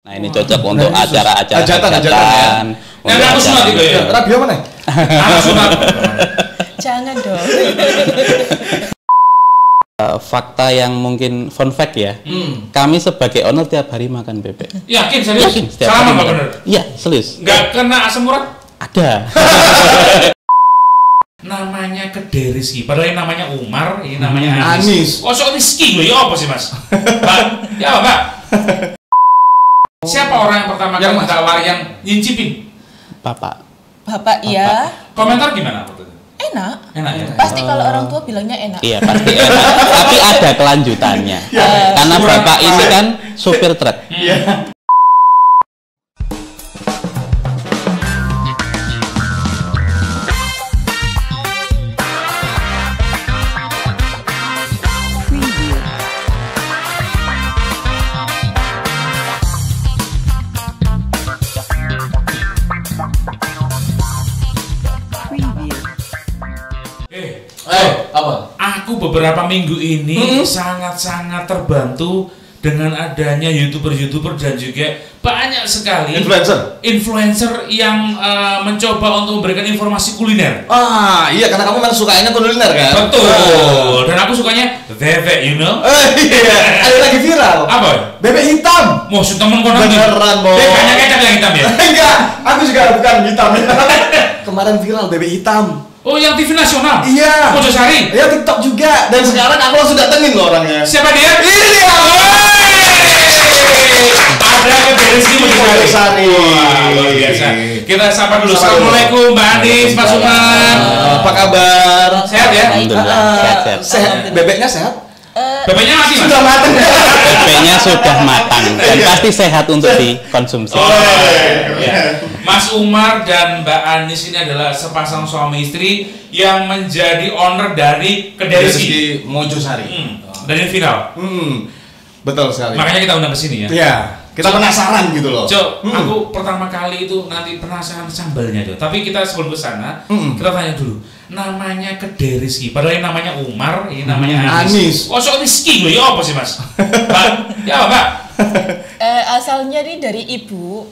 Nah ini cocok untuk acara-acara hajatan. Untuk aku sunat itu ya. Radio mana? Aku sunat. Jangan dong. Fakta yang mungkin fun fact ya. Kami sebagai owner tiap hari makan bebek. Yakin serius? Yakin, setiap Sama hari Pak makan. bener? Iya, serius. Nggak kena asam urat? Ada. Namanya Kedai Rizky, padahal yang namanya Umar, ini namanya Anis. Oh, soal Rizky loh, ya apa sih mas? Mbak, ya apa mbak? Siapa orang yang pertama kali mentawari yang nyincipin? Bapak. Bapak iya. Komentar gimana waktu itu? Enak. Enak ya? Pasti kalau orang tua bilangnya enak. Iya pasti enak. Tapi ada kelanjutannya. Karena bapak ini kan supir truk. Apa? Aku beberapa minggu ini sangat-sangat terbantu dengan adanya youtuber dan juga banyak sekali influencer yang mencoba untuk memberikan informasi kuliner. Ah iya, karena kamu memang sukanya kuliner kan? Betul. Dan aku sukanya bebek, you know? Iya, ada lagi viral. Apa? Bebek hitam. Maksud temen kau nanti? Beneran, Bo. Bebeknya kecap yang hitam ya? Enggak, aku juga bukan hitam ya. Kemarin viral bebek hitam. Oh, yang TV nasional? Iya. Mojosari? Iya, TikTok juga. Dan sekarang aku langsung datengin loh orangnya. Siapa dia? Ini dia. Ada Kedai Rizky Mojosari. Luar biasa. Kita sapa dulu. Assalamualaikum Mbak Anis, Mas Umar. Apa kabar? Sehat ya? Alhamdulillah, sehat-sehat. Sehat. Bebeknya sehat? Bebeknya mati mas? Sudah matang. Bebeknya sudah matang dan pasti sehat untuk dikonsumsi. Mas Umar dan Mbak Anis ini adalah sepasang suami istri yang menjadi owner dari Kedai Rizky Mojosari. Dan ini viral. Betul sekali. Makanya kita undang ke sini ya. Iya. Kita penasaran gitu loh. Cok, aku pertama kali itu nanti penasaran sambalnya Cok. Tapi kita sebelum ke sana, kita tanya dulu. Namanya Kedai Rizky, padahal yang namanya Umar, ini namanya Anis. Oh, soal Rizky loh, ya apa sih mas? Mbak, ya apa mbak? Asalnya nih dari ibu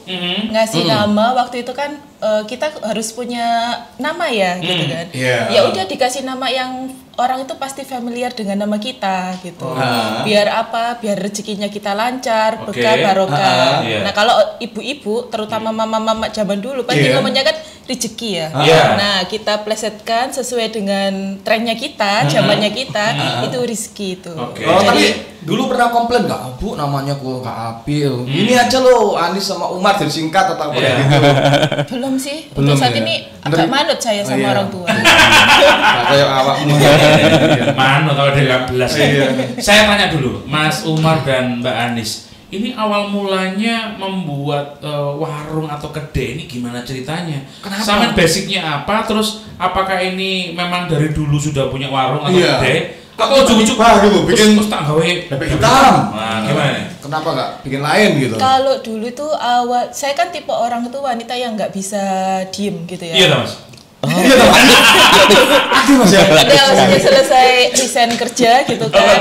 ngasih nama. Waktu itu kan kita harus punya nama ya, gitu kan. Ya udah dikasih nama yang orang itu pasti familiar dengan nama kita gitu. Biar apa? Biar rezekinya kita lancar, berkah, barokah. Nah kalau ibu-ibu, terutama mama-mama zaman dulu pasti ngomongnya kan rezeki ya. Nah kita plesetkan sesuai dengan trennya kita, zamannya kita, itu rezeki itu. Oh, tapi dulu pernah komplain nggak, Bu, namanya kok nggak api. Ini aja loh, Anis sama Umar disingkat atau apa gitu. Belum sih. Untuk saat ini agak manut saya sama orang tua. Kayak awakmu. Manut kalau dia 18. Saya tanya dulu, Mas Umar dan Mbak Anis. Ini awal mulanya membuat warung atau kedai ini gimana ceritanya? Kenapa? Sama basicnya apa? Terus apakah ini memang dari dulu sudah punya warung atau kedai? Atau ujuk-ujuk gitu, bikin terus tak gawe bebek hitam. Nah, gimana? Kenapa nggak bikin lain gitu? Kalau dulu itu awal, saya kan tipe orang itu wanita yang nggak bisa diem gitu ya. Iya mas. Iya dong, aktif mas ya. Udah maksudnya selesai resign kerja gitu kan.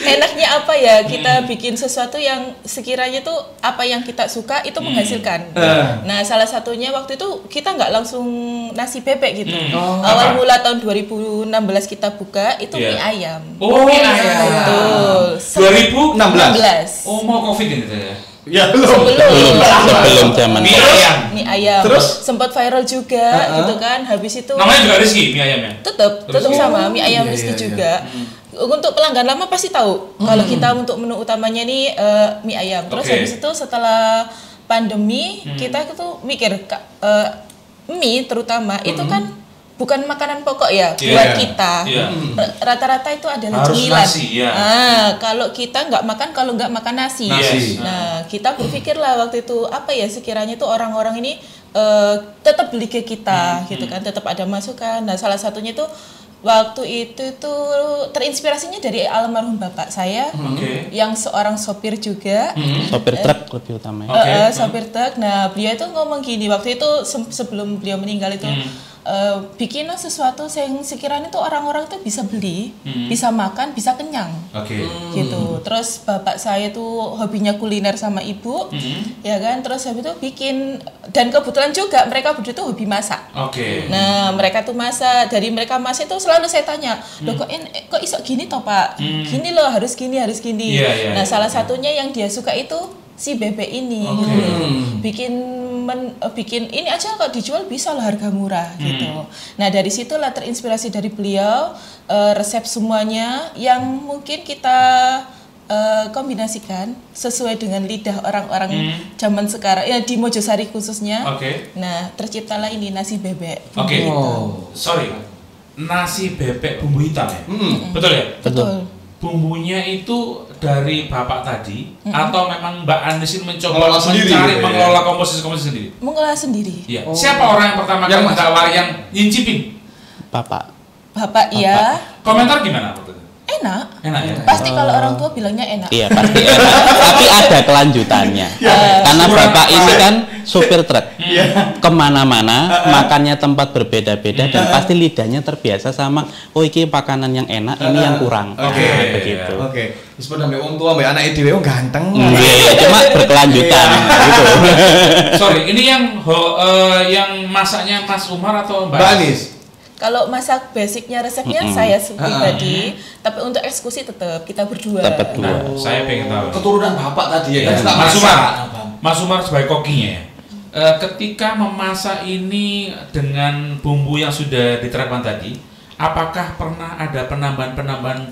Enaknya apa ya, kita bikin sesuatu yang sekiranya tuh apa yang kita suka itu menghasilkan. Nah salah satunya waktu itu kita nggak langsung nasi bebek gitu. Awal mula tahun 2016 kita buka itu mie ayam. Oh mie ayam. Betul. 2016. Oh mau covid ini ya? Ya Sebelum zaman mie ayam. Terus sempat viral juga gitu kan. Habis itu namanya juga Rizky mie ayamnya. Tetap sama mie ayam Rizky juga. Untuk pelanggan lama pasti tahu kalau kita untuk menu utamanya ini mie ayam. Terus habis itu setelah pandemi kita tuh mikir mie terutama itu kan bukan makanan pokok ya buat kita. Rata-rata itu adalah cemilan. Kalau kita nggak makan, kalau nggak makan nasi. Nah kita berpikirlah waktu itu apa ya, sekiranya itu orang-orang ini tetap beli ke kita gitu kan, tetap ada masukan. Nah salah satunya itu waktu itu tuh terinspirasinya dari almarhum bapak saya yang seorang sopir juga. Sopir truk lebih utamanya. Sopir truk. Nah beliau itu ngomong gini waktu itu sebelum beliau meninggal itu, bikin sesuatu yang sekiranya itu orang-orang itu bisa beli, bisa makan, bisa kenyang. Gitu. Terus bapak saya tuh hobinya kuliner sama ibu, ya kan. Terus habis itu bikin, dan kebetulan juga mereka berdua tuh hobi masak. Nah, mereka tuh masak, dari mereka masak itu selalu saya tanya, "Loh kok iso gini toh, Pak? Gini loh, harus gini." Nah, salah satunya yang dia suka itu si bebek ini. Bikin ini aja kok dijual bisa loh, harga murah gitu. Nah, dari situlah terinspirasi dari beliau, resep semuanya yang mungkin kita kombinasikan sesuai dengan lidah orang-orang zaman sekarang ya, di Mojosari khususnya. Nah, terciptalah ini nasi bebek. Sorry, nasi bebek bumbu hitam ya? Betul ya? Betul. Bumbunya itu dari bapak tadi atau memang Mbak Anisin mencoba mengelola komposisi sendiri? Mengelola sendiri. Iya. Siapa orang yang pertama kali mentawari yang nyincipin? Bapak iya. Komentar gimana waktu itu? Enak ya? Pasti kalau orang tua bilangnya enak. Iya, pasti enak. Tapi ada kelanjutannya. Karena bapak ini kan supir truk. Kemana-mana, makannya tempat berbeda-beda dan pasti lidahnya terbiasa sama, oh ini makanan yang enak, ini yang kurang. Begitu. Disebut sampai wong tua, mbak anak dhewe ganteng. Cuma berkelanjutan gitu. Sorry, ini yang masaknya Mas Umar atau Mbak Anis? Kalau masak basicnya resepnya saya pribadi, tapi untuk eksekusi tetap kita berdua. Nah, saya pengen tahu. Keturunan bapak tadi ya, kan Mas Umar sebagai kokinya ya. Ketika memasak ini dengan bumbu yang sudah diterapkan tadi, apakah pernah ada penambahan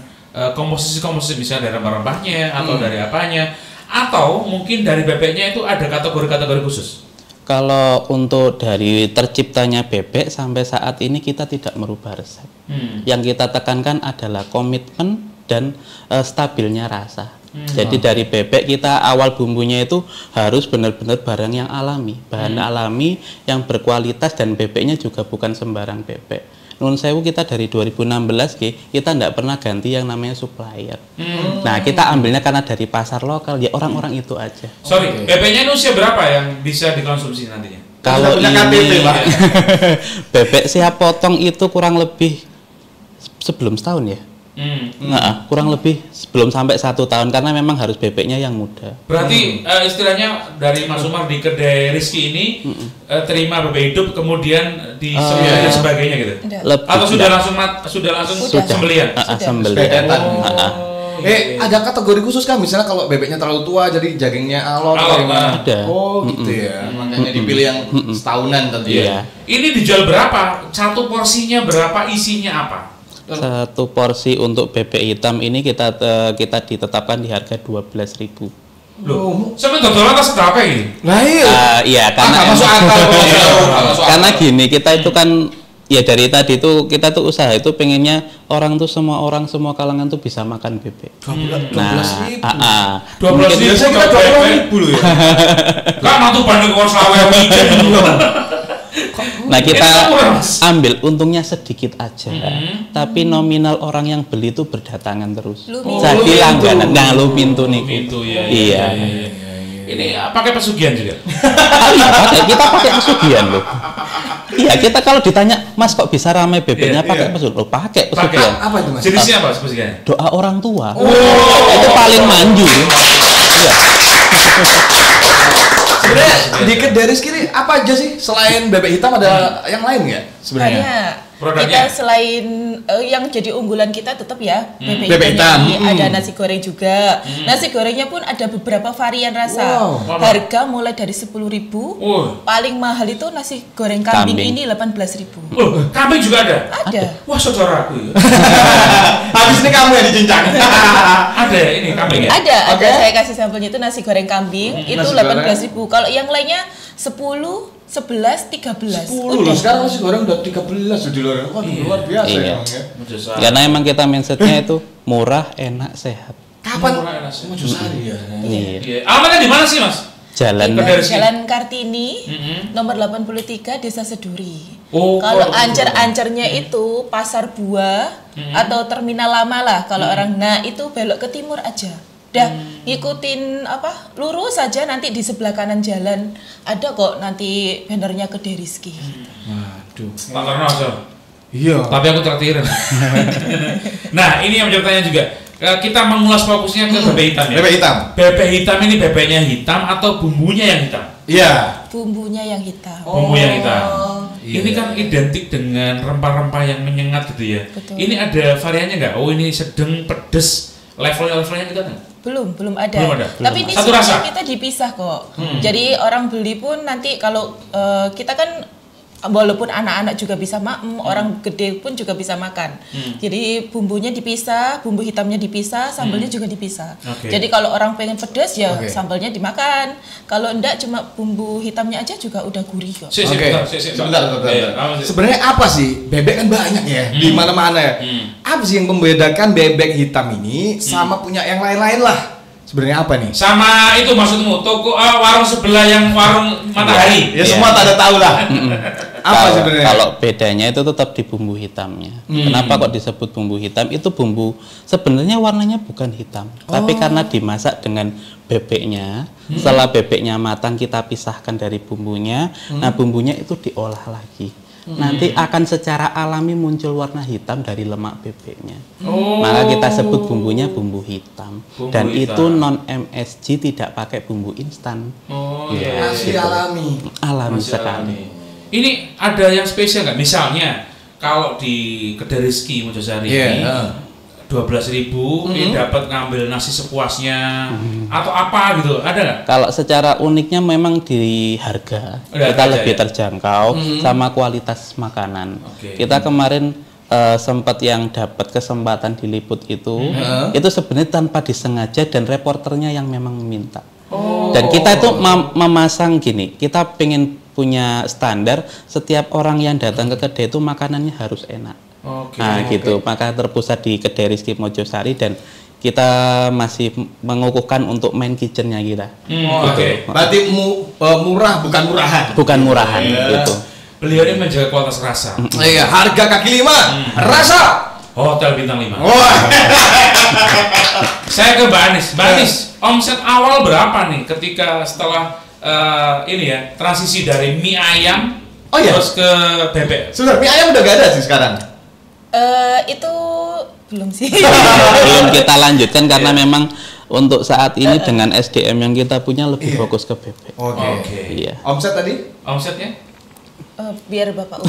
komposisi misalnya dari rempah-rempahnya atau dari apanya, atau mungkin dari bebeknya itu ada kategori-kategori khusus? Kalau untuk dari terciptanya bebek sampai saat ini kita tidak merubah resep. Yang kita tekankan adalah komitmen dan stabilnya rasa. Jadi dari bebek kita awal bumbunya itu harus benar-benar barang yang alami, bahan alami yang berkualitas, dan bebeknya juga bukan sembarang bebek. Nun sewu kita dari 2016 kita tidak pernah ganti yang namanya supplier. Nah, kita ambilnya karena dari pasar lokal, ya orang-orang itu aja. Sorry, bebeknya ini usia berapa yang bisa dikonsumsi nantinya? Kalau ini bebek siap potong itu kurang lebih sebelum setahun ya. Nah, kurang lebih sebelum sampai 1 tahun, karena memang harus bebeknya yang muda. Berarti istilahnya dari Mas Umar di kedai Rizky ini terima bebek hidup kemudian disembelih dan sebagainya gitu. Atau sudah langsung sembelihan? Sembelihan. Ada kategori khusus kan, misalnya kalau bebeknya terlalu tua jadi dagingnya alot. Ada. Oh gitu ya, makanya dipilih yang setahunan tadi ya. Ini dijual berapa? Satu porsinya berapa? Isinya apa? Satu porsi untuk bebek hitam ini kita ditetapkan di harga 12.000. Loh, sampai dodolan atas berapa ini? Nah iya, karena gini, kita itu kan ya dari tadi itu kita tuh usaha itu pengennya semua kalangan tuh bisa makan bebek. 12.000. 12.000 kita 12.000 loh ya. Kak mantu bandeng kok sawe wijen. Nah, kita ambil untungnya sedikit aja, tapi nominal orang yang beli itu berdatangan terus. Jadi langganan. Nah, lu pintu nih. Iya. Ini pakai pesugihan juga? Iya, kita pakai pesugihan loh. Iya, kita kalau ditanya, Mas kok bisa ramai bebeknya pakai pesugihan? Lo pakai pesugihan. Apa itu, Mas? Jenisnya apa pesugihannya? Doa orang tua. Itu paling manjur. Iya. Sebenarnya di kedai Rizky ini apa aja sih selain bebek hitam, ada yang lain nggak sebenarnya? Produknya? Kita selain yang jadi unggulan kita tetap ya bebek hitam. Ada nasi goreng juga. Nasi gorengnya pun ada beberapa varian rasa. Harga mulai dari 10.000. Paling mahal itu nasi goreng kambing ini 18.000. Kambing juga ada? Ada. Wah, saudaraku. Habis ini kamu yang dicincang. Ada ya ini kambing ya? Ada. Saya kasih sampelnya itu nasi goreng kambing itu 18.000. Kalau yang lainnya 10, 11, 13. 10 loh, sekarang nasi goreng udah 13 di luar. Wah, luar biasa ya. Karena emang kita mindsetnya itu murah, enak, sehat. Kapan? Mojosari ya. Iya. Alamatnya di mana sih, Mas? Jalan Kartini, nomor 83, Desa Seduri. Kalau ancer-ancernya itu Pasar Buah atau Terminal Lama lah kalau orang. Nah, itu belok ke timur aja. Ngikutin lurus saja, nanti di sebelah kanan jalan ada kok nanti bannernya kedai Rizky. Waduh. Tak terno so. Iya. Tapi aku traktirin. Nah, ini yang menjadi pertanyaan juga. Kita mengulas fokusnya ke bebek hitam ya. Bebek hitam. Bebek hitam ini bebeknya hitam atau bumbunya yang hitam? Iya. Bumbunya yang hitam. Bumbu yang hitam. Iya. Ini kan identik dengan rempah-rempah yang menyengat gitu ya. Betul. Ini ada variannya nggak? Oh, ini sedang, pedes, levelnya gitu kan? Belum ada. Belum ada. Tapi ini Satu rasa? kita dipisah kok. Jadi orang beli pun nanti kalau kita kan walaupun anak-anak juga bisa orang gede pun juga bisa makan. Jadi bumbunya dipisah, bumbu hitamnya dipisah, sambalnya juga dipisah. Okay. Jadi kalau orang pengen pedas ya sambalnya dimakan. Kalau enggak cuma bumbu hitamnya aja juga udah gurih kok. Sebentar. Sebenarnya apa sih? Bebek kan banyak ya di mana-mana ya. Apa sih yang membedakan bebek hitam ini sama punya yang lain-lain lah? Sebenarnya apa nih? Sama itu maksudmu toko warung sebelah yang warung Matahari. Ya semua tak ada tahu lah. Apa sebenarnya? Kalau bedanya itu tetap di bumbu hitamnya. Kenapa kok disebut bumbu hitam? Itu bumbu sebenarnya warnanya bukan hitam, tapi karena dimasak dengan bebeknya. Setelah bebeknya matang kita pisahkan dari bumbunya. Nah, bumbunya itu diolah lagi. Nanti akan secara alami muncul warna hitam dari lemak bebeknya. Maka kita sebut bumbunya bumbu hitam. Dan itu non MSG, tidak pakai bumbu instan. Masih alami. Alami sekali. Ini ada yang spesial nggak? Misalnya kalau di Kedai Rizky Mojosari ini 12.000 ini dapat ngambil nasi sepuasnya atau apa gitu, ada nggak? Kalau secara uniknya memang di harga kita lebih terjangkau sama kualitas makanan. Kita kemarin sempat yang dapat kesempatan diliput itu sebenarnya tanpa disengaja dan reporternya yang memang meminta. Dan kita itu memasang gini, kita pengen punya standar setiap orang yang datang ke kedai itu makanannya harus enak. Gitu. Maka terpusat di Kedai Rizky Mojosari dan kita masih mengukuhkan untuk main kitchennya kita. Berarti murah bukan murahan. Bukan murahan gitu. Beliau ini menjaga kualitas rasa. Iya, harga kaki 5, rasa Hotel bintang 5. Saya ke Mbak Anis. Mbak Anis, omset awal berapa nih ketika setelah ini ya transisi dari mie ayam terus ke bebek? Sudah, mie ayam udah gak ada sih sekarang. Itu belum sih. Belum kita lanjutkan karena memang untuk saat ini dengan SDM yang kita punya lebih fokus ke bebek. Iya. Omset tadi? Omsetnya? Biar Bapak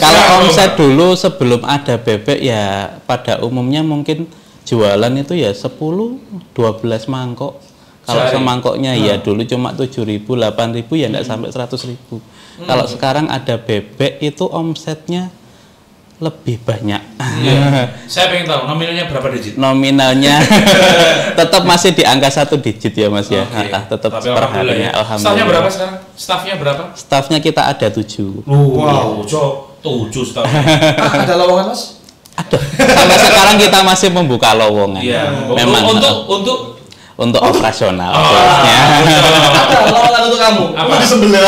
Kalau omset dulu sebelum ada bebek ya pada umumnya mungkin jualan itu ya 10-12 mangkok. Kalau semangkoknya ya dulu cuma 7.000, 8.000 ya enggak sampai 100.000. Kalau sekarang ada bebek itu omsetnya lebih banyak. Saya pengen tahu nominalnya berapa digit? Nominalnya tetap masih di angka 1 digit ya Mas ya. Tetap per harinya. Alhamdulillah. Staffnya berapa sekarang? Staffnya berapa? Staffnya kita ada 7. Wow, 7 staffnya. Ada lowongan Mas? Ada. Sampai sekarang kita masih membuka lowongan. Memang untuk operasional. Ada lowongan untuk kamu. Apa? Disembelih.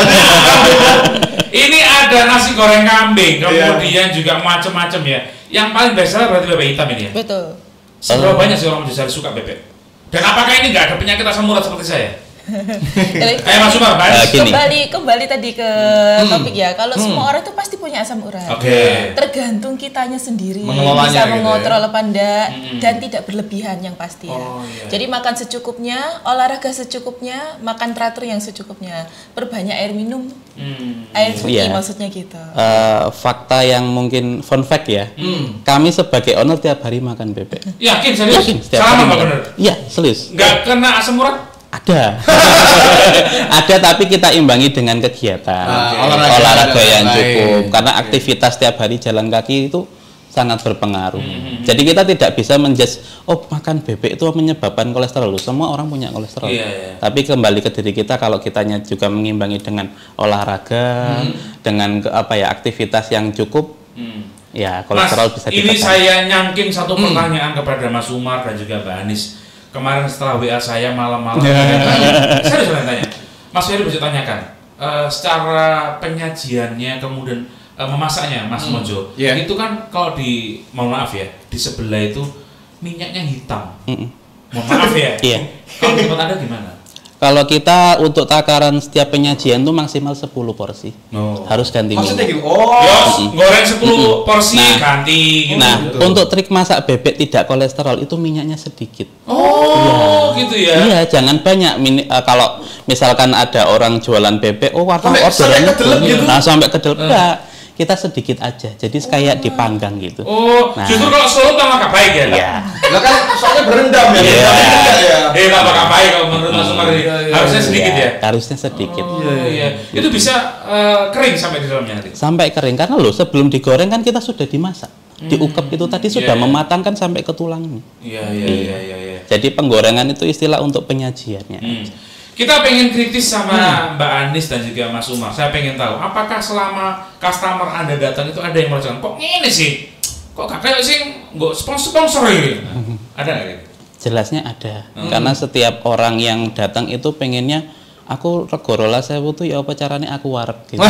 Ini ada nasi goreng kambing, kemudian juga macam-macam ya. Yang paling besar berarti bebek hitam ini ya? Betul. Seberapa banyak sih orang Mojosari suka bebek? Dan apakah ini nggak ada penyakit asam urat seperti saya? Mas Umar, kembali tadi ke topik ya. Kalau semua orang itu pasti punya asam urat. Tergantung kitanya sendiri bisa mengontrol apa enggak dan tidak berlebihan yang pasti ya. Jadi makan secukupnya, olahraga secukupnya, makan teratur yang secukupnya. Perbanyak air minum. Air putih maksudnya gitu. Fakta yang mungkin fun fact ya. Kami sebagai owner tiap hari makan bebek. Yakin serius? Yakin, Sama Pak bener? Iya, serius. Nggak kena asam urat? Ada. Ada, tapi kita imbangi dengan kegiatan olahraga yang cukup karena aktivitas tiap hari jalan kaki itu sangat berpengaruh. Jadi kita tidak bisa menjudge makan bebek itu menyebabkan kolesterol. Semua orang punya kolesterol. Tapi kembali ke diri kita, kalau kitanya juga mengimbangi dengan olahraga, dengan aktivitas yang cukup, ya kolesterol bisa ditekan. Ini saya nyangking satu pertanyaan kepada Mas Umar dan juga Mbak Anis. Kemarin setelah WA saya malam-malam saya sudah tanya, Mas Ferry bisa tanyakan secara penyajiannya kemudian memasaknya Mas Mojo itu kan kalau mohon maaf ya, di sebelah itu minyaknya hitam. Mohon maaf ya. Kalau tempat Anda gimana? Kalau kita untuk takaran setiap penyajian itu maksimal 10 porsi. Harus ganti minyak. Maksudnya gitu. Goreng 10 porsi ganti gitu. Nah, untuk trik masak bebek tidak kolesterol itu minyaknya sedikit. Gitu ya. Iya, jangan banyak. Kalau misalkan ada orang jualan bebek, warna orderannya sampai kedelep. Kita sedikit aja, jadi kayak dipanggang gitu. Justru kalau solo tambah baik ya? Iya. Lah kan soalnya berendam ya. Tambah baik kalau menurut Mas Umar harusnya sedikit ya? Harusnya sedikit. Iya. Itu bisa kering sampai di dalamnya nanti? Sampai kering, karena sebelum digoreng kan kita sudah dimasak. Diukep itu tadi sudah mematangkan sampai ke tulangnya. Iya. Jadi penggorengan itu istilah untuk penyajiannya. Kita pengen kritis sama Mbak Anis dan juga Mas Umar. Saya pengen tahu, apakah selama customer Anda datang itu ada yang merasakan, kok ini sih? Kok kakak sih nggak sponsor ini? Ada nggak gitu? Jelasnya ada. Karena setiap orang yang datang itu pengennya, aku regorola saya butuh ya apa caranya aku wareg gitu.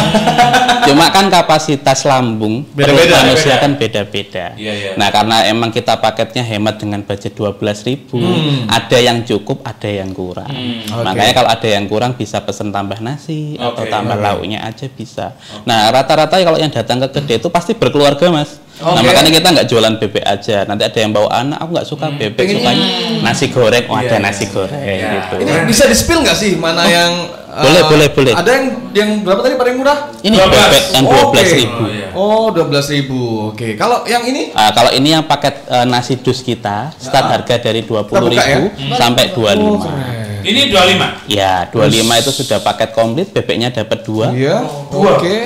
Cuma kan kapasitas lambung beda-beda, manusia kan beda-beda. Iya. Nah, karena emang kita paketnya hemat dengan budget 12.000, ada yang cukup, ada yang kurang. Makanya kalau ada yang kurang bisa pesen tambah nasi atau tambah lauknya aja bisa. Nah, rata-rata kalau yang datang ke kedai itu pasti berkeluarga, Mas. Nah, makanya kita nggak jualan bebek aja. Nanti ada yang bawa anak, aku nggak suka bebek, sukanya nasi goreng. Ada nasi goreng gitu. Ini bisa di-spill nggak sih mana yang boleh. Ada yang berapa tadi paling murah? Ini bebek yang 12.000. 12.000. Oke. Kalau yang ini? Kalau ini yang paket nasi dus kita, start harga dari 20.000 sampai 25. Ini 25? Ya, 25 itu sudah paket komplit, bebeknya dapat 2. Iya.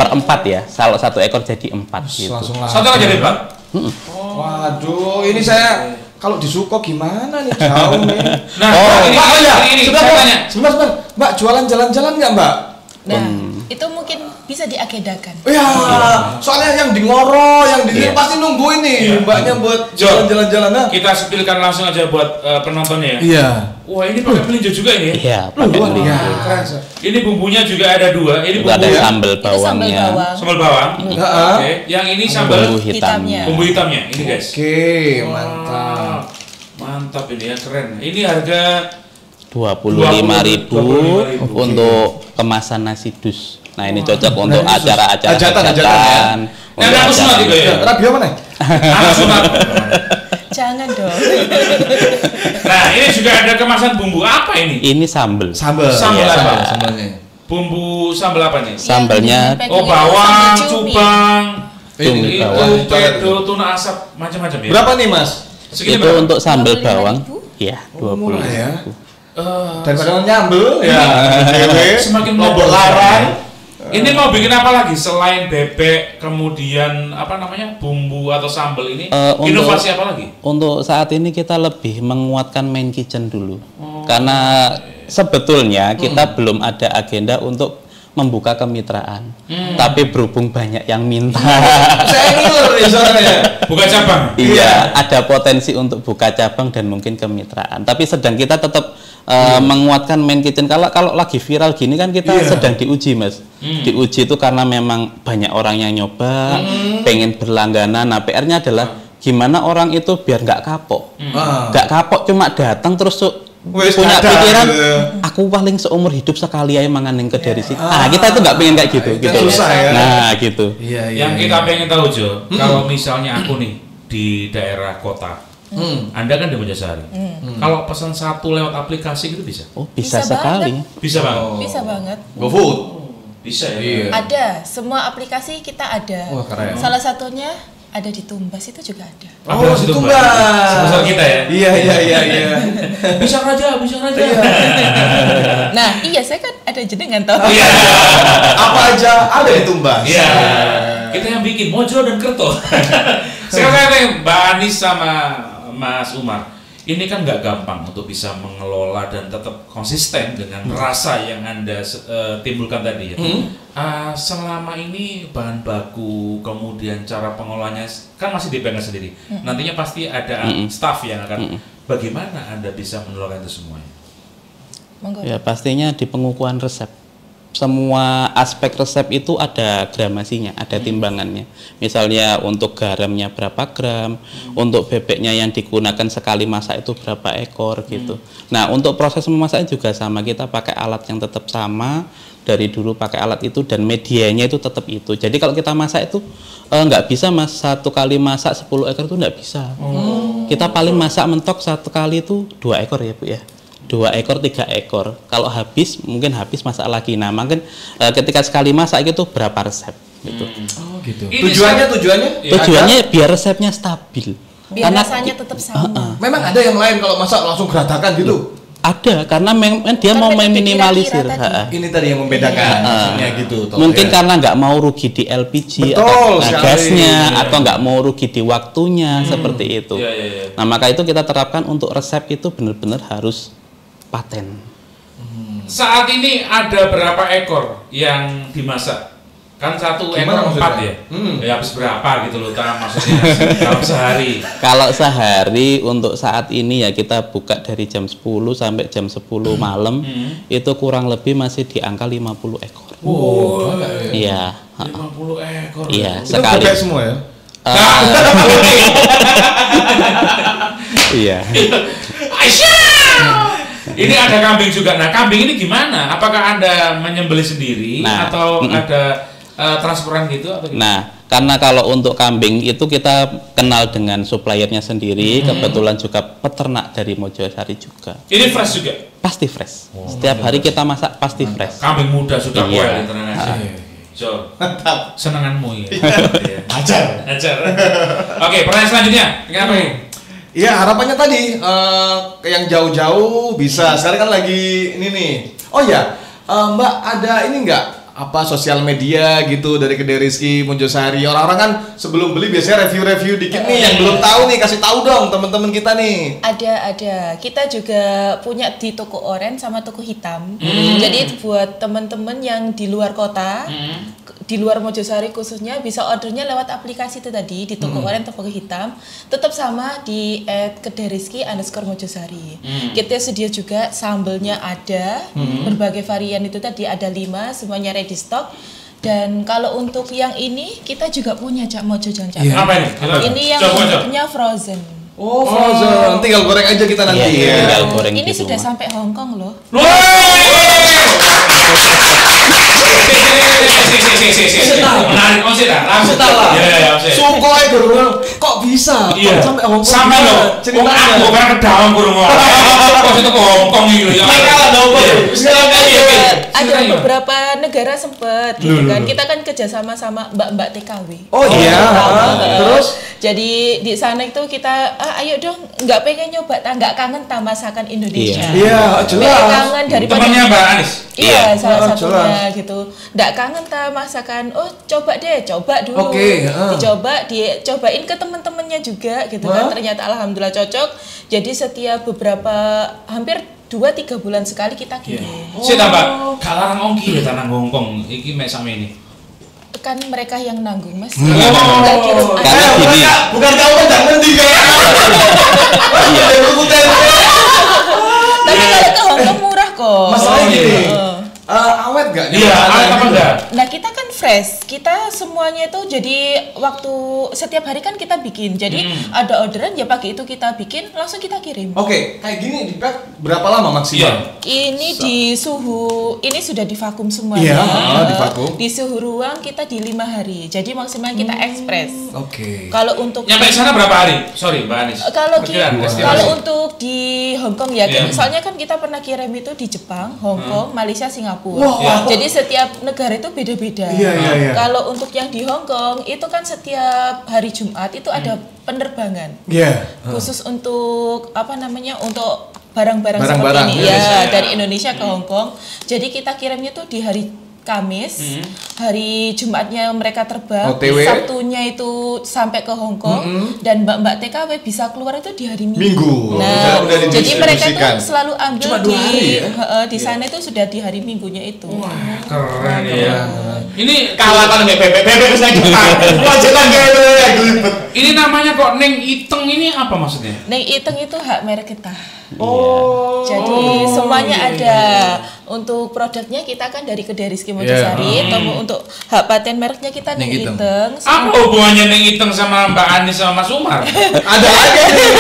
Per 4 ya. Kalau 1 ekor jadi 4 gitu. Satu ekor jadi 4? Waduh, ini saya kalau di Suko gimana nih, jauh nih. Nah, ini sebentar. Mbak, jualan jalan-jalan nggak, Mbak? Nah, itu mungkin bisa diagendakan. Soalnya yang di Ngoro, yang di pasti nunggu ini, Mbaknya buat jalan-jalan. Nah, kita sepilkan langsung aja buat penontonnya ya. Iya. Wah, ini pakai melinjo juga ini ya? Iya, pakai melinjo. Ini bumbunya juga ada 2. Ini bumbu ada sambal bawangnya. Sambal bawang. Oke. Yang ini sambal bumbu hitamnya. Bumbu hitamnya. Ini guys. Oke, mantap. Mantap ini ya, keren. Ini harga 25.000 untuk kemasan nasi dus. Nah, ini cocok untuk acara-acara hajatan. Yang aku sunat juga ya. Radio mana? Aku sunat. Jangan dong. Nah, ini juga ada kemasan bumbu apa ini? Ini sambal. Sambal apa? Sambalnya. Bumbu sambal apa nih? Sambalnya bawang, cupang, cumi itu bawang, pedo, tuna asap, macam-macam ya. Berapa nih, Mas? Itu untuk sambal bawang. Ya, 20.000. Daripada nyambel ya. Semakin mau larang. Ini mau bikin apa lagi selain bebek, kemudian apa namanya bumbu atau sambal ini? Inovasi apa lagi? Untuk saat ini kita lebih menguatkan main kitchen dulu, karena sebetulnya kita belum ada agenda untuk membuka kemitraan, tapi berhubung banyak yang minta, saya ngiler nih soalnya. Buka cabang? Iya, ada potensi untuk buka cabang dan mungkin kemitraan. Tapi sedang kita tetap menguatkan main kitchen. Kalau lagi viral gini kan kita sedang diuji, Mas. Diuji itu karena memang banyak orang yang nyoba, pengen berlangganan. Nah, PR-nya adalah gimana orang itu biar nggak kapok. Nggak kapok cuma datang terus punya pikiran aku paling seumur hidup sekali aja mangan yang ke dari situ. Kita itu nggak pengen kayak gitu. Susah ya. Nah, gitu. Yang kita pengen tahu, Jo, kalau misalnya aku nih di daerah kota, Anda kan di Mojosari. Kalau pesan satu lewat aplikasi itu bisa? Oh, bisa sekali. Bisa banget. Bisa banget. GoFood. Bisa ya. Ada, semua aplikasi kita ada. Wah, keren. Salah satunya ada di Tumbas itu juga ada. Aplikasi Tumbas. Sponsor kita ya. Iya. Bisa raja. Nah, iya saya kan ada jenengan toh. Iya. Apa aja ada di Tumbas. Iya. Kita yang bikin Mojo dan Kerto. Sekarang saya tanya Mbak Anis sama Mas Umar. Ini kan nggak gampang untuk bisa mengelola dan tetap konsisten dengan rasa yang Anda timbulkan tadi ya. Selama ini bahan baku, kemudian cara pengolahnya kan masih dipegang sendiri. Nantinya pasti ada staff yang akan. Bagaimana Anda bisa mengelola itu semuanya? Ya pastinya di pengukuhan resep. semua aspek resep itu ada gramasinya, ada timbangannya. Misalnya untuk garamnya berapa gram, untuk bebeknya yang digunakan sekali masak itu berapa ekor gitu. Nah, untuk proses memasaknya juga sama, kita pakai alat yang tetap sama, dari dulu pakai alat itu dan medianya itu tetap itu. Jadi kalau kita masak itu nggak bisa satu kali masak 10 ekor itu nggak bisa. Kita paling masak mentok satu kali itu 2 ekor ya Bu ya. 2 ekor, 3 ekor. Kalau habis, mungkin habis masak lagi. Nah, mungkin ketika sekali masak itu berapa resep gitu. Oh gitu. Tujuannya biar resepnya stabil. Biar rasanya tetap sama. Memang ada yang lain kalau masak langsung geratakan gitu? Ada, karena memang dia mau meminimalisir. Ini tadi yang membedakan. Gitu. Mungkin karena nggak mau rugi di LPG atau gasnya, atau nggak mau rugi di waktunya, seperti itu. Nah, maka itu kita terapkan untuk resep itu benar-benar harus paten. Saat ini ada berapa ekor yang dimasak? Kan 1 ekor 4 ya? Ya habis berapa gitu loh, maksudnya dalam sehari? Kalau sehari untuk saat ini ya kita buka dari jam 10 sampai jam 10 malam, itu kurang lebih masih di angka 50 ekor. Iya. 50 ekor. Iya, itu sekali. bebek semua ya? Iya. Ini ada kambing juga. Nah, kambing ini gimana? Apakah Anda menyembelih sendiri atau ada transferan gitu atau gimana? Nah, karena kalau untuk kambing itu kita kenal dengan suppliernya sendiri, kebetulan juga peternak dari Mojosari juga. Ini fresh juga? Pasti fresh. Setiap hari kita masak pasti fresh. Kambing muda sudah kuat, tenang aja. So, mantap. Senenganmu ya. Ajar. Oke, pertanyaan selanjutnya. Kenapa nih? Iya, harapannya tadi yang jauh-jauh bisa. Sekarang kan lagi ini nih. Oh ya, Mbak ada ini enggak? Apa sosial media gitu dari Kedai Rizky Mojosari? Orang-orang kan sebelum beli biasanya review-review dikit nih, yang belum tahu nih, kasih tahu dong teman-teman kita nih. Ada. Kita juga punya di toko oranye sama toko hitam. Jadi buat teman-teman yang di luar kota, di luar Mojosari khususnya, bisa ordernya lewat aplikasi itu tadi di toko oranye, toko hitam. Tetap sama di @kedairizky_Mojosari. Kita sedia juga sambelnya ada, berbagai varian itu tadi ada 5, semuanya ready stock. Dan kalau untuk yang ini kita juga punya Cak Mojo Jangan. Apa ini? Ini yang bentuknya frozen. Oh, frozen. Tinggal goreng aja kita nanti. Tinggal goreng ini gitu, sudah sampai Hong Kong loh. Menarik konsep lah. Sukhoi gerung. Kok bisa? Iya. Sampai Hong Kong. Sampai loh. Ceritanya. Aku kan kedawang kurung. Kok itu ke Hong Kong gitu ya. Ada beberapa negara sempet gitu kan. Kita kan kerjasama sama mbak-mbak TKW. Oh iya. Terus? Jadi di sana itu kita ayo dong, nggak pengen nyoba, nggak kangen masakan Indonesia. Iya, jelas. Kangen daripada temannya Mbak Anis. Iya, salah satunya gitu. Nggak kangen masakan. Oh, coba dulu. Dicobain ke teman-temannya juga gitu kan. Ternyata alhamdulillah cocok. Jadi setiap hampir 2-3 bulan sekali kita kirim. Saya tambah kalarang ongki ya tanah Hongkong. Iki mek sama ini. Kan mereka yang nanggung Mas. Karena gini. Bukan kamu kan mending ya. Tapi kalau ke Hongkong murah kok. Masalahnya gini. Awet gak? Iya, awet apa enggak? Nah, kita kan fresh. Kita semuanya itu jadi waktu setiap hari kan kita bikin. Jadi ada orderan ya pagi itu kita bikin, langsung kita kirim. Oke, kayak gini di pack berapa lama maksimal? Ini di suhu, ini sudah divakum semuanya. Iya, divakum. Di suhu ruang kita di 5 hari. Jadi maksimal kita ekspres. Oke. Kalau untuk nyampe sana berapa hari? Sorry, Mbak Anis. Kalau untuk di Hong Kong ya, soalnya kan kita pernah kirim itu di Jepang, Hong Kong, Malaysia, Singapura. Jadi setiap negara itu beda-beda. Iya. Kalau untuk yang di Hong Kong itu kan setiap hari Jumat itu ada penerbangan. Khusus untuk untuk barang-barang seperti ini dari Indonesia ke Hong Kong. Jadi kita kirimnya tuh di hari Kamis, hari Jumatnya mereka terbang, OTW. Sabtunya itu sampai ke Hong Kong, dan mbak-mbak TKW bisa keluar itu di hari Minggu. Nah, jadi mereka tuh selalu ambil cuma 2 hari di sana itu sudah di hari Minggunya itu. Wah, keren ya. Ini kalah kan bebek bisa Jepang. Wajiban gitu ya, gelibet. Ini namanya kok Neng Iteng ini apa maksudnya? Neng Iteng itu hak merek kita. Oh. Jadi semuanya ada. Untuk produknya kita kan dari Kedai Rizky Mojosari. Untuk hak paten mereknya kita Neng Iteng. Apa hubungannya Neng Iteng sama Mbak Anis sama Mas Umar? Ada aja nih.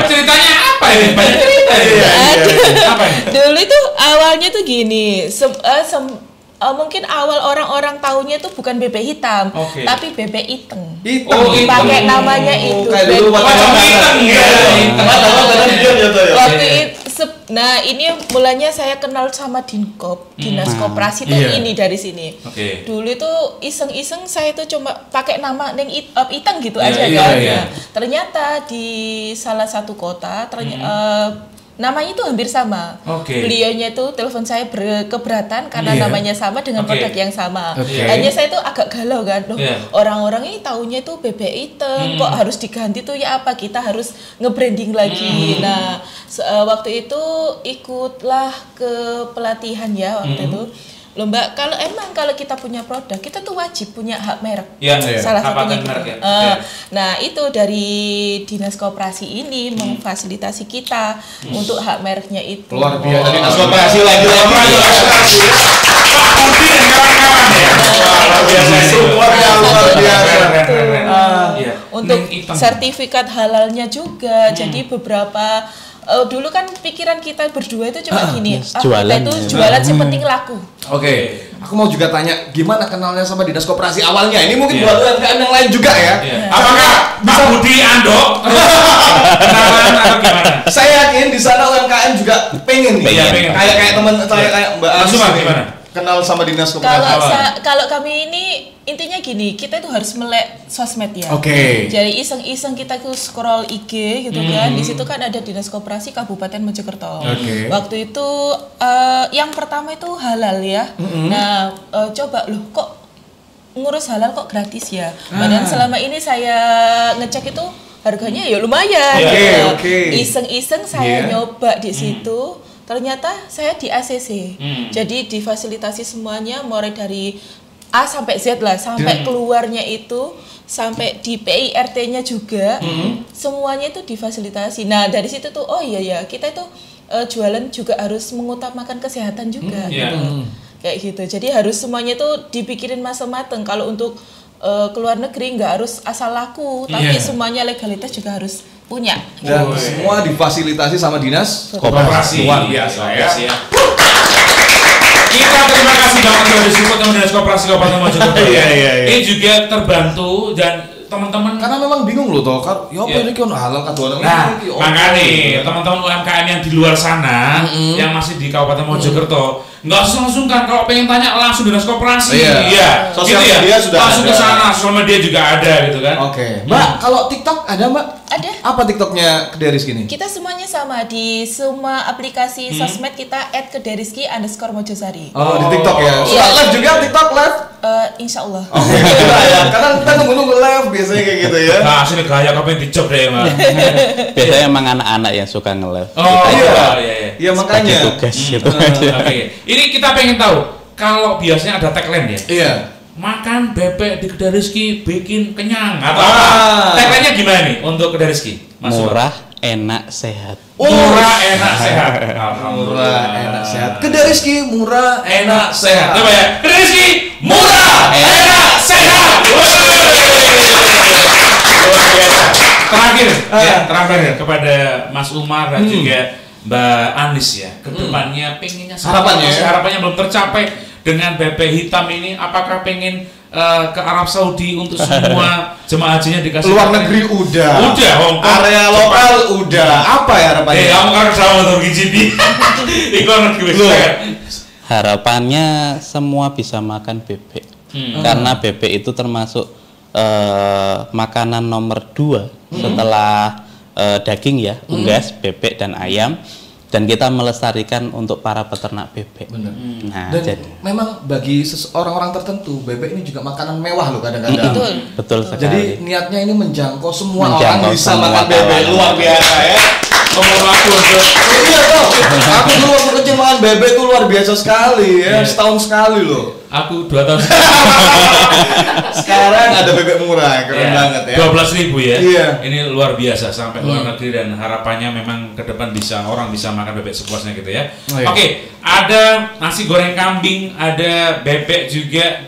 Ceritanya apa ini? Banyak cerita ya. Apa ini? Dulu itu awalnya tuh gini. Mungkin awal orang-orang tahunya itu bukan bebek hitam, tapi bebek iteng. Pakai namanya itu. Waktu itu, nah ini mulanya saya kenal sama Dinkop, Dinas Koperasi itu ini dari sini. Dulu itu iseng-iseng saya itu cuma pakai nama Neng Iteng gitu aja kan. Ternyata di salah satu kota namanya itu hampir sama. Beliaunya itu telepon saya berkeberatan karena namanya sama dengan produk yang sama. Hanya saya itu agak galau kan. Orang-orang ini taunya itu bebek Iteng, kok harus diganti tuh ya apa? Kita harus nge-branding lagi. Nah, waktu itu ikutlah ke pelatihan ya waktu itu. Loh Mbak, kalau kita punya produk, kita tuh wajib punya hak merek. Salah satunya gitu. Nah, itu dari Dinas Koperasi ini memfasilitasi kita untuk hak mereknya itu. Luar biasa. Dinas Koperasi lagi-lagi. Luar biasa. Untuk sertifikat halalnya juga. Jadi beberapa dulu kan pikiran kita berdua itu cuma gini, kita itu jualan sih penting laku. Aku mau juga tanya, gimana kenalnya sama Dinas Koperasi awalnya? Ini mungkin buat UMKM yang lain juga ya. Apakah Pak Budi Andok kenalan atau gimana? Saya yakin di sana UMKM juga pengen nih. Kayak teman saya kayak Mbak Anis gimana? Kenal sama Dinas Koperasi. Kalau kami ini intinya gini, kita itu harus melek sosmed ya. Jadi iseng-iseng kita tuh scroll IG gitu kan. Di situ kan ada Dinas Koperasi Kabupaten Mojokerto. Waktu itu yang pertama itu halal ya. Nah, coba loh kok ngurus halal kok gratis ya. Padahal selama ini saya ngecek itu harganya ya lumayan. Iseng-iseng saya nyoba di situ. Ternyata saya di ACC. Jadi difasilitasi semuanya mulai dari A sampai Z lah, sampai keluarnya itu, sampai di PIRT-nya juga, semuanya itu difasilitasi. Nah dari situ tuh, oh iya kita itu jualan juga harus mengutamakan kesehatan juga, gitu. Kayak gitu. Jadi harus semuanya itu dipikirin matang-matang. Kalau untuk keluar negeri nggak harus asal laku, tapi semuanya legalitas juga harus punya. Dan semua difasilitasi sama Dinas Koperasi. Luar biasa ya. Kita terima kasih banget sudah disupport sama Dinas Koperasi Kabupaten Mojokerto. Ini juga terbantu dan teman-teman karena memang bingung loh toh kan ya apa ini kan halal kadoan makanya teman-teman UMKM yang di luar sana yang masih di Kabupaten Mojokerto nggak sungkan kalau pengen tanya langsung Dinas Koperasi sosial gitu media sudah langsung ke sana, sosial media juga ada gitu kan. Mbak kalau TikTok ada Mbak? Ada. Apa TikToknya Kedai Rizky ini? Kita semuanya sama di semua aplikasi sosmed kita @kedairizky_Mojosari. Di TikTok ya. Suka live juga TikTok live? Insya Allah. Karena kita nunggu live biasanya kayak gitu ya. Nah, sini gaya kapan dicob deh Mbak. Biasanya emang anak-anak yang suka nge-live. Iya makanya. Tugas gitu. Ini kita pengen tahu kalau biasanya ada tagline ya. Iya. Makan bebek di Kedai Rizky bikin kenyang atau apa? Tagline-nya gimana nih untuk Kedai Rizky? Murah, enak, sehat. Murah, enak, sehat. Murah, enak, sehat. Kedai Rizky murah, enak, sehat. Coba ya. Kedai Rizky murah, enak, sehat. Luar biasa. Terakhir kepada Mas Umar dan juga Mbak Anis ya. Kedepannya pengennya harapannya belum tercapai dengan bebek hitam ini. Apakah pengen ke Arab Saudi untuk semua jemaah hajinya dikasih luar negeri udah Hongkong, area lokal udah apa ya harapannya? Kamu kan sama untuk GCD ikon harapannya semua bisa makan bebek karena bebek itu termasuk makanan nomor 2 setelah daging ya, unggas, bebek dan ayam. Dan kita melestarikan untuk para peternak bebek. Nah, dan memang bagi orang-orang tertentu bebek ini juga makanan mewah loh kadang-kadang. Betul sekali. Jadi niatnya ini menjangkau semua orang bisa makan bebek. Luar biasa ya. Ngomong aku iya toh. Aku dulu waktu kecil makan bebek itu luar biasa sekali ya, setahun sekali loh. Aku 2 tahun sekarang ada bebek murah, keren banget ya. 12.000 ya. Iya. Ini luar biasa sampai luar negeri dan harapannya memang ke depan orang bisa makan bebek sepuasnya gitu ya. Oke, ada nasi goreng kambing, ada bebek juga,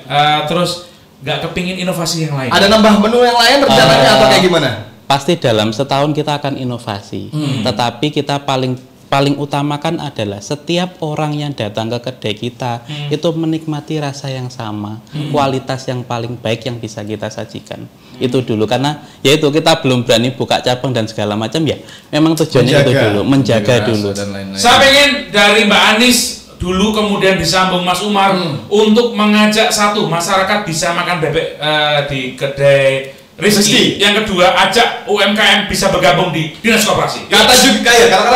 terus nggak kepingin inovasi yang lain. Ada nambah menu yang lain rencananya atau kayak gimana? Pasti dalam setahun kita akan inovasi, tetapi kita paling utamakan adalah setiap orang yang datang ke kedai kita itu menikmati rasa yang sama, kualitas yang paling baik yang bisa kita sajikan. Itu dulu, karena yaitu kita belum berani buka cabang dan segala macam ya. Memang tujuannya itu dulu, menjaga dulu. Saya pengen dari Mbak Anis dulu kemudian disambung Mas Umar untuk mengajak satu masyarakat bisa makan bebek di kedai Rizky. Yang kedua, ajak UMKM bisa bergabung di Dinas Koperasi. Kata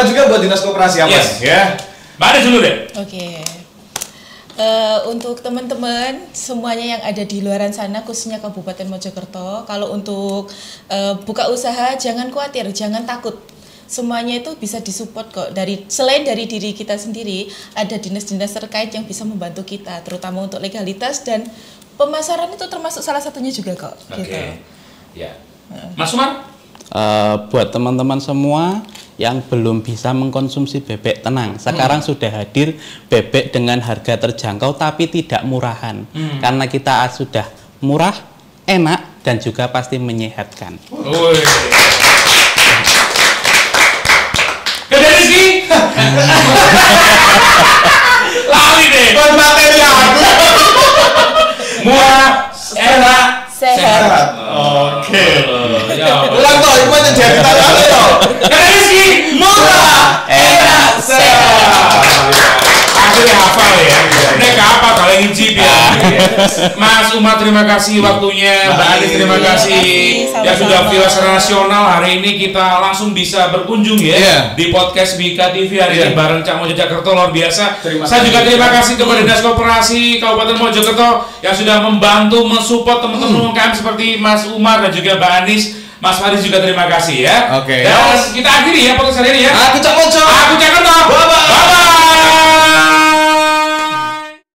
juga buat Dinas Koperasi apa? Ya. Mbak Anis dulu deh. Oke. Untuk teman-teman semuanya yang ada di luaran sana, khususnya Kabupaten Mojokerto, kalau untuk buka usaha jangan khawatir, jangan takut. Semuanya itu bisa disupport kok. Selain dari diri kita sendiri, ada dinas-dinas terkait yang bisa membantu kita, terutama untuk legalitas dan pemasaran itu termasuk salah satunya juga kok. Gitu. Ya. Mas Umar? Buat teman-teman semua yang belum bisa mengkonsumsi bebek, tenang. Sekarang sudah hadir bebek dengan harga terjangkau tapi tidak murahan. Karena kita sudah murah, enak, dan juga pasti menyehatkan. Kedai Rizky? Lali deh. Buat materi aku. Murah, enak, sehat. Oke. Ya, ulang toh, itu aja jadi tanya toh. Kedai Rizky murah, enak, sehat. Akhirnya hafal ya. Nek apa kalian ngicip ya. Mas Umar terima kasih waktunya, Mbak Anis terima kasih. Ya sudah viewers nasional, hari ini kita langsung bisa berkunjung ya di podcast Bika TV hari ini bareng Cak Mojokerto, luar biasa. Saya juga terima kasih kepada Dinas Koperasi Kabupaten Mojokerto yang sudah membantu mensupport teman-teman UMKM seperti Mas Umar dan juga Mbak Anis. Mas Faris juga terima kasih ya. Oke. Dan kita akhiri ya podcast hari ini ya. Aku Cak Mojo. Aku Cak Kerto. Bye bye.